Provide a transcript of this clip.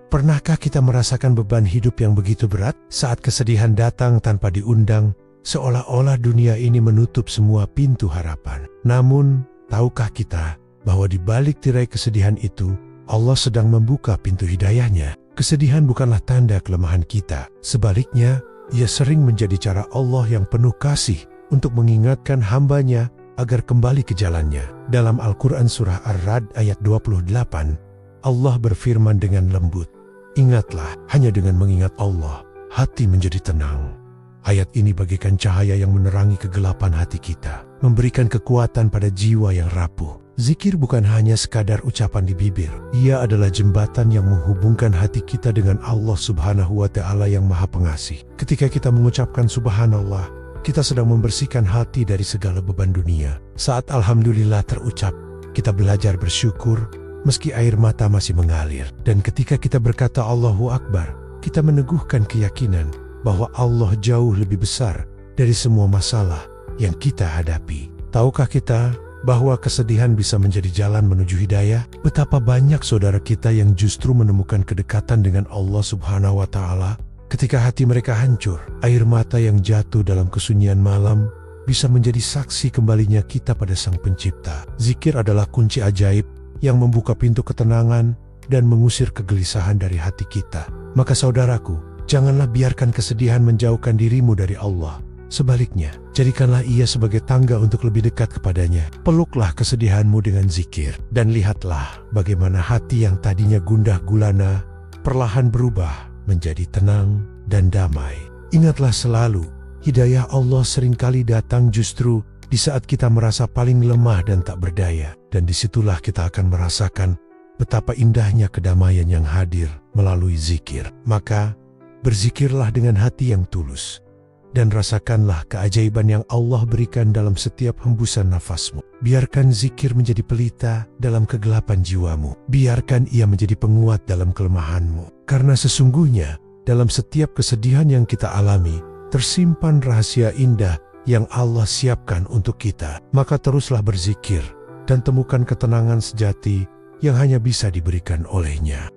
Pernahkah kita merasakan beban hidup yang begitu berat saat kesedihan datang tanpa diundang, seolah-olah dunia ini menutup semua pintu harapan? Namun, tahukah kita bahwa di balik tirai kesedihan itu, Allah sedang membuka pintu hidayahnya? Kesedihan bukanlah tanda kelemahan kita. Sebaliknya, ia sering menjadi cara Allah yang penuh kasih untuk mengingatkan hambanya agar kembali ke jalannya. Dalam Al-Quran Surah Ar-Ra'd ayat 28, Allah berfirman dengan lembut, "Ingatlah, hanya dengan mengingat Allah, hati menjadi tenang." Ayat ini bagaikan cahaya yang menerangi kegelapan hati kita, memberikan kekuatan pada jiwa yang rapuh. Zikir bukan hanya sekadar ucapan di bibir. Ia adalah jembatan yang menghubungkan hati kita dengan Allah Subhanahu wa Ta'ala yang Maha Pengasih. Ketika kita mengucapkan Subhanallah, kita sedang membersihkan hati dari segala beban dunia. Saat Alhamdulillah terucap, kita belajar bersyukur meski air mata masih mengalir. Dan ketika kita berkata Allahu Akbar, kita meneguhkan keyakinan bahwa Allah jauh lebih besar dari semua masalah yang kita hadapi. Tahukah kita bahwa kesedihan bisa menjadi jalan menuju hidayah? Betapa banyak saudara kita yang justru menemukan kedekatan dengan Allah Subhanahu wa Ta'ala ketika hati mereka hancur. Air mata yang jatuh dalam kesunyian malam bisa menjadi saksi kembalinya kita pada Sang Pencipta. Zikir adalah kunci ajaib yang membuka pintu ketenangan dan mengusir kegelisahan dari hati kita. Maka saudaraku, janganlah biarkan kesedihan menjauhkan dirimu dari Allah. Sebaliknya, jadikanlah ia sebagai tangga untuk lebih dekat kepadanya. Peluklah kesedihanmu dengan zikir, dan lihatlah bagaimana hati yang tadinya gundah gulana perlahan berubah menjadi tenang dan damai. Ingatlah selalu, hidayah Allah seringkali datang justru di saat kita merasa paling lemah dan tak berdaya. Dan disitulah kita akan merasakan betapa indahnya kedamaian yang hadir melalui zikir. Maka, berzikirlah dengan hati yang tulus, dan rasakanlah keajaiban yang Allah berikan dalam setiap hembusan nafasmu. Biarkan zikir menjadi pelita dalam kegelapan jiwamu. Biarkan ia menjadi penguat dalam kelemahanmu. Karena sesungguhnya, dalam setiap kesedihan yang kita alami, tersimpan rahasia indah yang Allah siapkan untuk kita. Maka teruslah berzikir, dan temukan ketenangan sejati yang hanya bisa diberikan olehnya.